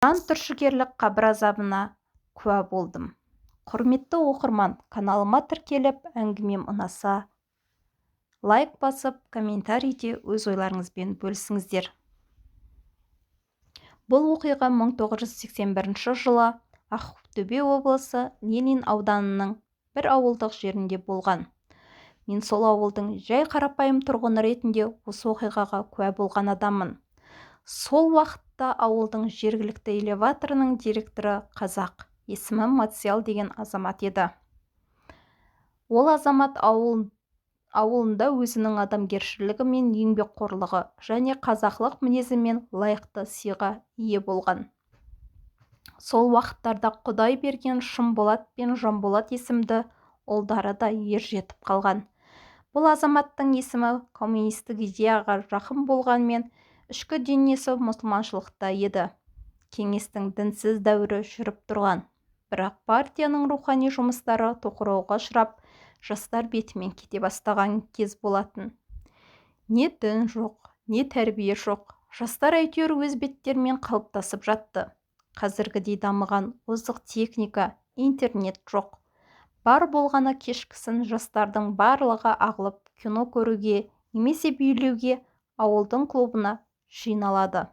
жан түршігерлік қабір азабына куә болдым. Құрметті оқырман, каналыма тіркеліп, әңгімем ұнаса, лайк басып, комментарийде өз ойларыңызбен бөлісіңіздер. Бұл оқиға 1981 жылы Ақтөбе облысы Ленин ауданының бір ауылдық жерінде болған. Мен сол ауылдың жай қарапайым тұрғыны ретінде осы оқиғаға куә болған адаммын. Сол уақытта ауылдың жергілікті элеваторының директоры қазақ, есімі Матсиял деген азамат еді. Ол азамат ауылында өзінің адамгершілігі мен еңбекқорлығы және қазақылық мінезімен лайықты сыйға ие болған. Сол уақыттарда Құдай берген Шынболат пен Жанболат есімді ұлдары да ер жетіп қалған. Бұл азаматтың есімі коммунистік идеяға жақын болғанмен, ішкі дүниесі мұсылманшылықта еді. Кеңестің дінсіз дәуірі жүріп тұрған, бірақ партияның рухани жұмыстары тоқырауға ұшырап, жастар бетімен кете бастаған кез болатын. Не дін жоқ, не тәрбие жоқ, жастар әйтеуір өз беттерімен қалыптасып жатты. Қазіргідей дамыған озық техника, интернет жоқ. Бар болғаны кешкісін жастардың барлығы ағылып кино көруге немесе билеуге ауылдың клубына жиналады.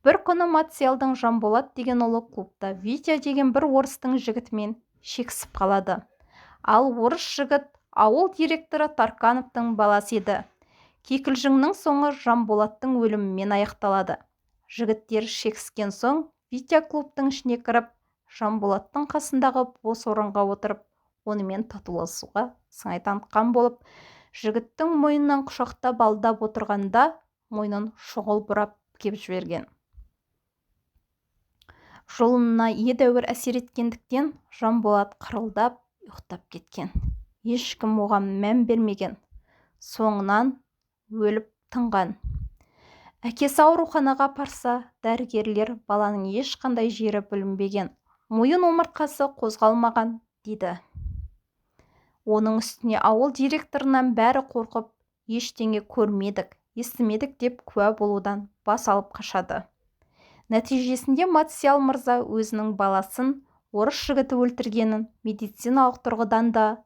Бір күні Матсиялдың Жанболат деген ұлы клубта Витя деген бір орыстың жігітімен шексіп қалады. Ал орыс жігіт ауыл директоры Таркановтың баласы еді. Кикілжіңнің соңы Жанболаттың өлімімен аяқталады. Жігіттер шекскен соң Витя клубтың ішіне кіріп, Жанболаттың қасындағы бос орынға отырып, онымен татуласуға сыңай танытқан болып, жігіттің мойнынан құшақтап алдап отырғанда мойнын шұғыл бұрап кеп жіберген. Жолына едәуір әсер еткендіктен Жанболат қырылдап ұйықтап кеткен. Ешкім оған мән бермеген. Соңынан өліп тынған. Әкесі ауруханаға апарса, дәрігерлер баланың ешқандай жері білінбеген, мойын омыртқасы қозғалмаған дейді. Оның үстіне ауыл директорынан бәрі қорқып, ештеңе көрмедік, естімедік деп куә болудан бас алып қашады. Нәтижесінде Матсиял мырза өзінің баласын орыс жігіті өлтіргенін медициналық тұрғыдан да,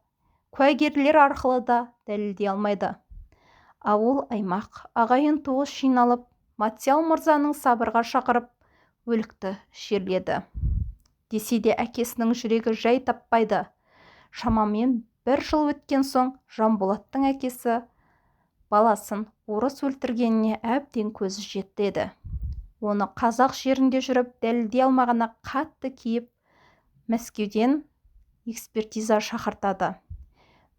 куәгерлер арқылы да дәлелдей алмайды. Ауыл аймақ ағайын туыс жиналып, Матсиял мырзаның сабырға шақырып, өлікті жерледі. Десе де әкесінің жүрегі жай таппайды. Шамамен 1 жыл өткен соң Жанболаттың әкесі баласын орыс өлтіргеніне әбден көзі жетті. Оны қазақ жерінде жүріп дәлелдей алмағана қатты кейіп, Мәскеуден экспертиза шақыртады.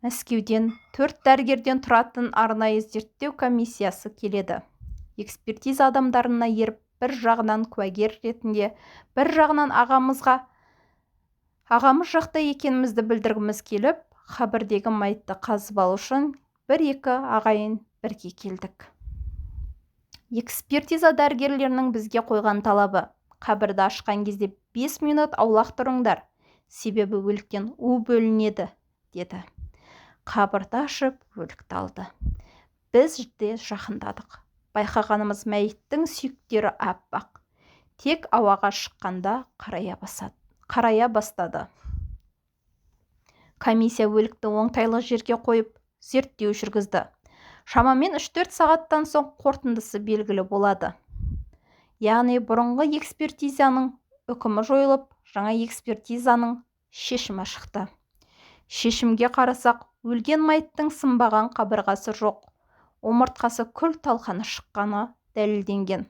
Мәскеуден 4 дәрігерден тұратын арнайы зерттеу комиссиясы келеді. Экспертиза адамдарына еріп, бір жағынан куәгер ретінде, бір жағынан ағамыз жақта екенімізді білдіргіміз келіп, қабірдегі мәйітті қазып алу үшін 1-2 ағайын бірге келдік. Экспертиза дәрігерлерінің бізге қойған талабы: қабірді ашқан кезде 5 минут аулақ тұрыңдар, себебі өліктен у бөлінеді, деді. Қабірді ашып, өлікті алды. Біз де жақындадық. Байқағанымыз мәйіттің сүйектері аппақ. Тек ауаға шыққанда қарая бастады. Комиссия өлікті оңтайлы жерге қойып, зерттеу жүргізді. Шамамен 3-4 сағаттан соң қорытындысы белгілі болады. Яғни бұрынғы экспертизаның үкімі жойылып, жаңа экспертизаның шешімі шықты. Шешімге қарасақ, өлген мәйіттің сынбаған қабырғасы жоқ, омыртқасы күл-талқаны шыққаны дәлелденген.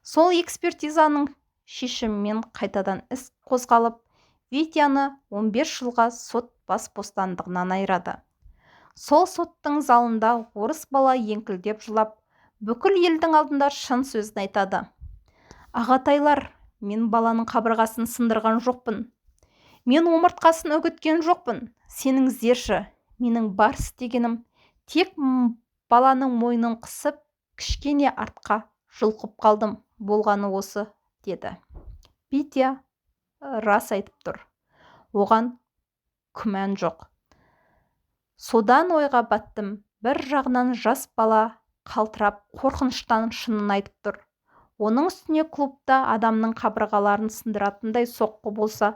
Сол экспертизаның шешімімен қайтадан іс қозғалып, Витяны 15 жылға сот бас бостандығынан айырады. Сол соттың залында орыс бала еңкілдеп жылап, бүкіл елдің алдында шын сөзін айтады. Ағатайлар, мен баланың қабырғасын сындырған жоқпын. Мен омыртқасын үгіткен жоқпын. Сеніңіздерші, менің бар істегенім тек баланың мойнын қысып, кішкене артқа жұлқып қалдым. Болғаны осы, деді. Витя рас айтып тұр. Оған күмән жоқ. Содан ойға баттым. Бір жағынан жас бала қалтырап, қорқыныштан шынын айтып тұр. Оның үстіне клубта адамның қабырғаларын сындыратындай соққы болса,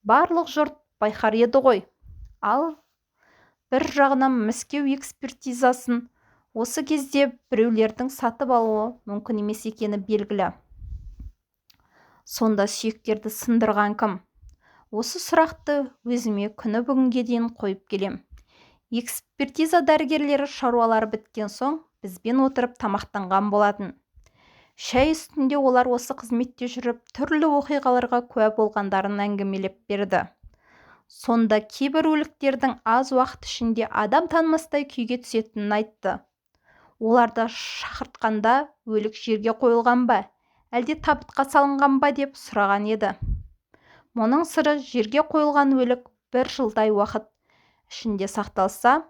барлық жұрт байқар еді ғой. Ал бір жағынан Мәскеу экспертизасын осы кезде біреулердің сатып алуы мүмкін емес екені белгілі. Сонда сүйектерді сындырған кім? Осы сұрақты өзіме күні бүгінге дейін қойып келем. Экспертиза дәрігерлері шаруалары біткен соң бізбен отырып тамақтанған болатын. Шәй үстінде олар осы қызметте жүріп түрлі оқиғаларға куә болғандарын әңгімелеп берді. Сонда кейбір өліктердің аз уақыт ішінде адам танымастай күйге түсетінін айтты. Оларды шақыртқанда өлік жерге қойылған ба, әлде табытқа салынған ба деп сұраған еді. Мұның сыры жерге қойылған өлік 1 жылдай уақыт ішінде сақталса,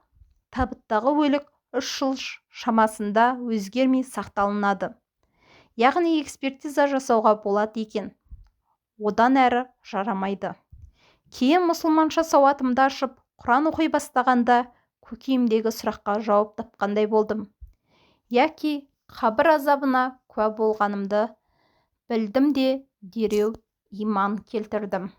табыттағы өлік 3 жыл шамасында өзгермей сақталынады. Яғни экспертиза жасауға болады екен. Одан әрі жарамайды. Кейін мұсылманша сауатымды ашып, Құран оқи бастағанда көкейімдегі сұраққа жауап тапқандай болдым. Яки қабір азабына куә болғанымды білдім де дереу иман келтірдім.